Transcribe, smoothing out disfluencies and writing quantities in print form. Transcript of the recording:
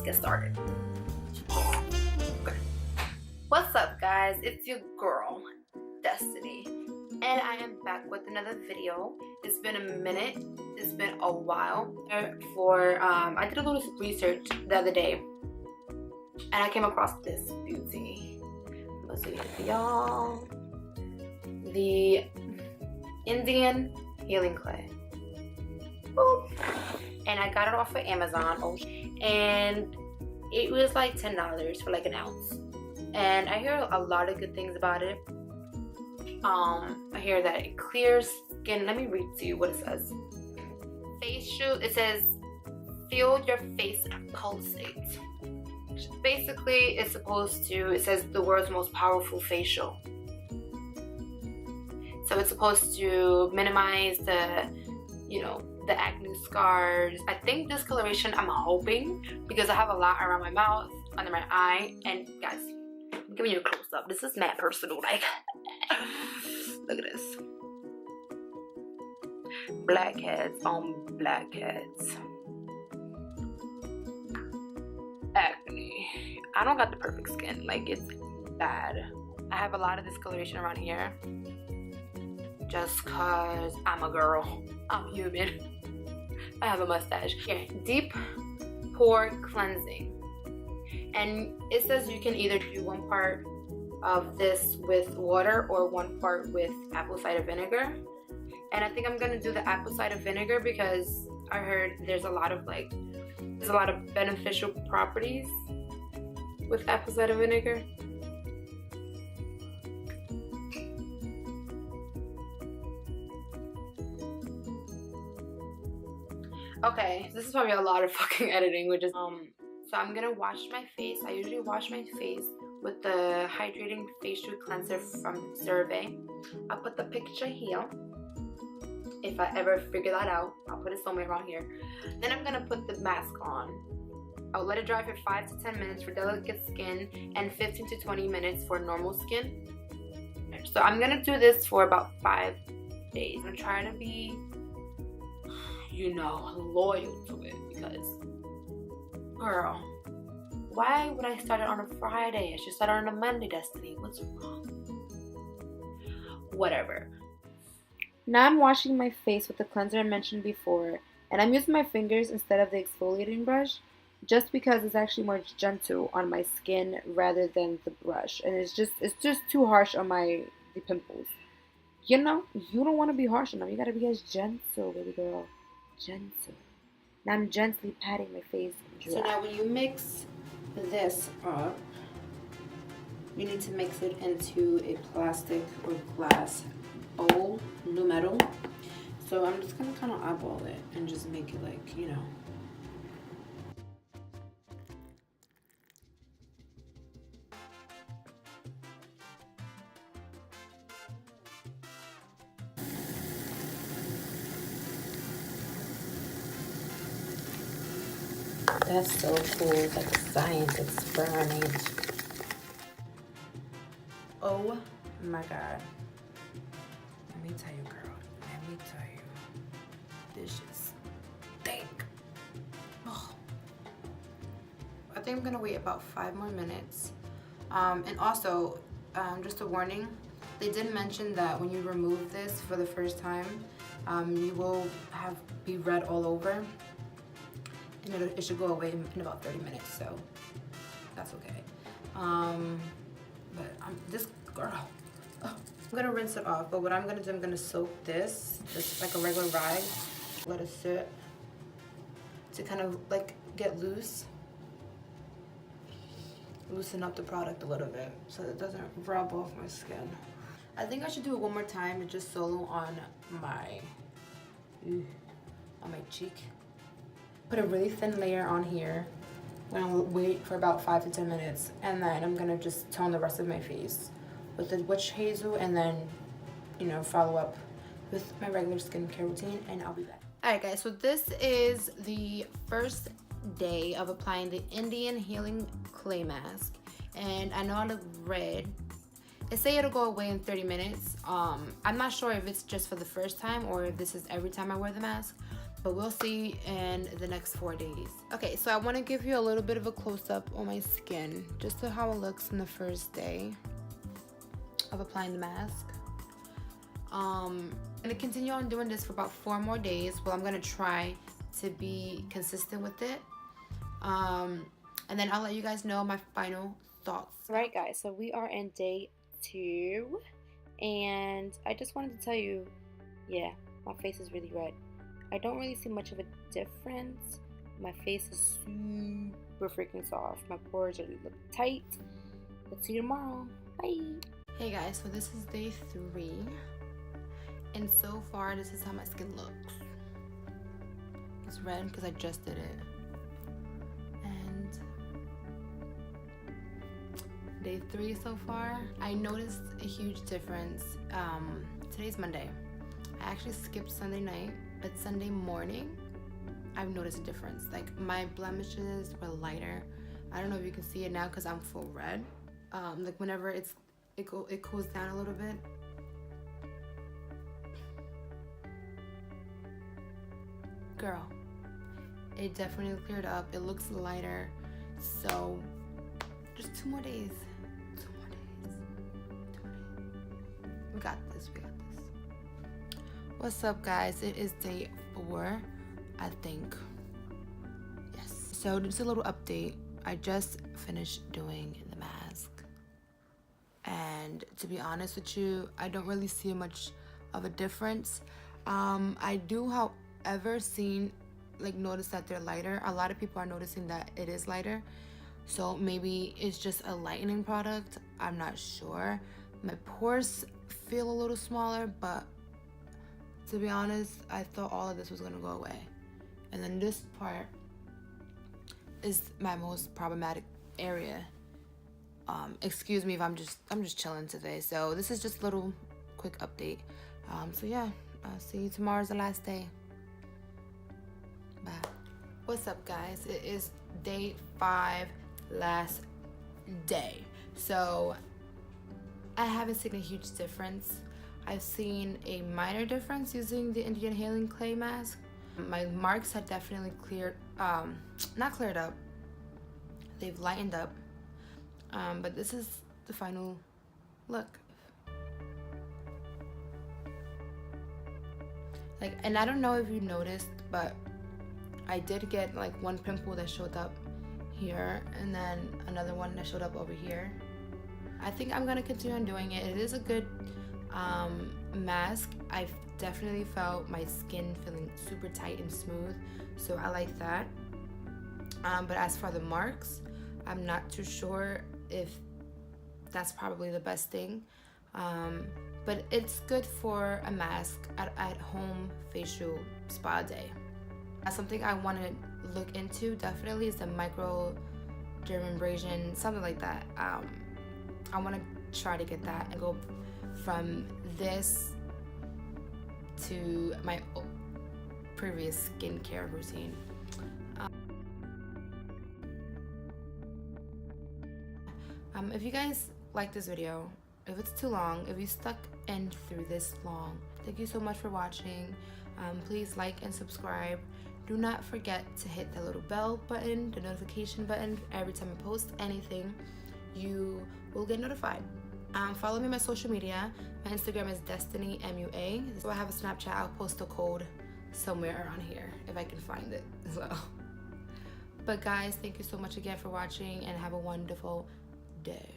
get started. Okay. What's up, guys? It's your girl, Destiny, and I am back with another video. It's been a minute. It's been a while. I did a little research the other day, and I came across this beauty. Let's see it for y'all. The Indian healing clay. Boop. And I got it off of Amazon. And it was like $10 for like an ounce. And I hear a lot of good things about it. I hear that it clears skin. Let me read to you what it says. Facial, it says, feel your face pulsate. Basically, it's supposed to, it says the world's most powerful facial. So it's supposed to minimize the, the acne scars. I think discoloration, I'm hoping, because I have a lot around my mouth, under my eye, and guys, I'm giving you a close up. This is mad personal, like, look at this. Blackheads on blackheads. Acne. I don't got the perfect skin, like, it's bad. I have a lot of discoloration around here, just cause I'm a girl. I'm human. I have a mustache. Here, deep pore cleansing. And it says you can either do one part of this with water or one part with apple cider vinegar. And I think I'm gonna do the apple cider vinegar because I heard there's a lot of beneficial properties with apple cider vinegar. Okay, this is probably a lot of fucking editing, which is so I'm gonna wash my face. I usually wash my face with the hydrating facial cleanser from CeraVe. I'll put the picture here if I ever figure that out. I'll put it somewhere around here. Then I'm gonna put the mask on. I'll let it dry for 5 to 10 minutes for delicate skin and 15 to 20 minutes for normal skin. So I'm gonna do this for about 5 days. I'm trying to be, loyal to it because, girl, why would I start it on a Friday? I should start it on a Monday, Destiny. What's wrong? Whatever. Now I'm washing my face with the cleanser I mentioned before, and I'm using my fingers instead of the exfoliating brush just because it's actually more gentle on my skin rather than the brush, and it's just too harsh on the pimples. You don't want to be harsh on them. You gotta be as gentle, baby girl. Gentle. Now I'm gently patting my face dry. So now when you mix this up, you need to mix it into a plastic or glass bowl, no metal. So I'm just gonna kind of eyeball it and just make it like, That's so cool. It's like a science experiment. Oh my God. Let me tell you, girl. Let me tell you. This is thick. Oh. I think I'm gonna wait about 5 more minutes. And also, just a warning, they did mention that when you remove this for the first time, you will be red all over. And it should go away in about 30 minutes, so that's okay. But this girl, I'm gonna rinse it off. But what I'm gonna do, I'm gonna soak this like a regular rag, let it sit to kind of like get loose, loosen up the product a little bit so it doesn't rub off my skin. I think I should do it one more time and just solo on my cheek. Put a really thin layer on here. I'm gonna wait for about 5 to 10 minutes, and then I'm gonna just tone the rest of my face with the witch hazel, and then follow up with my regular skincare routine, and I'll be back. Alright guys, so this is the first day of applying the Indian Healing Clay Mask, and I know I look red It say it'll go away in 30 minutes. I'm not sure if it's just for the first time or if this is every time I wear the mask, but we'll see in the next 4 days. Okay, so I want to give you a little bit of a close-up on my skin, just to how it looks in the first day of applying the mask. I'm gonna continue on doing this for about 4 more days. Well, I'm gonna try to be consistent with it. And then I'll let you guys know my final thoughts. All right, guys, so we are in day 2, and I just wanted to tell you, yeah, my face is really red. I don't really see much of a difference. My face is super freaking soft. My pores are look tight. Let's see you tomorrow. Bye. Hey guys, so this is day 3, and so far this is how my skin looks. It's red because I just did it. And day 3 so far, I noticed a huge difference. Today's Monday. I actually skipped Sunday night, but Sunday morning I've noticed a difference. Like my blemishes were lighter. I don't know if you can see it now because I'm full red. Like whenever it cools down a little bit. Girl, it definitely cleared up. It looks lighter. So just 2 more days. 2 more days. 2 more days. We got this. We got this. What's up, guys? It is day 4, I think. Yes. So just a little update. I just finished doing the mask. And to be honest with you, I don't really see much of a difference. I do, however, notice that they're lighter. A lot of people are noticing that it is lighter. So maybe it's just a lightening product. I'm not sure. My pores feel a little smaller, but to be honest, I thought all of this was gonna go away. And then this part is my most problematic area. Excuse me if I'm just chilling today. So this is just a little quick update. So yeah, I'll see you tomorrow's the last day. Bye. What's up, guys? It is day 5, last day. So I haven't seen a huge difference. I've seen a minor difference using the Indian Healing Clay mask. My marks have definitely cleared, not cleared up. They've lightened up. But this is the final look. Like, and I don't know if you noticed, but I did get like one pimple that showed up here and then another one that showed up over here. I think I'm gonna continue on doing it. It is a good mask. I've definitely felt my skin feeling super tight and smooth, so I like that. But as for the marks, I'm not too sure if that's probably the best thing. But it's good for a mask at home facial spa day. That's something I want to look into definitely, is the micro dermabrasion, something like that. I want to try to get that and go from this to my previous skincare routine. If you guys like this video, if it's too long, if you stuck in through this long, thank you so much for watching. Please like and subscribe. Do not forget to hit the little bell button, the notification button. Every time I post anything, you will get notified. Follow me on my social media. My Instagram is Destini MUA. So I have a Snapchat. I'll post a code somewhere around here if I can find it as well. But guys, thank you so much again for watching and have a wonderful day.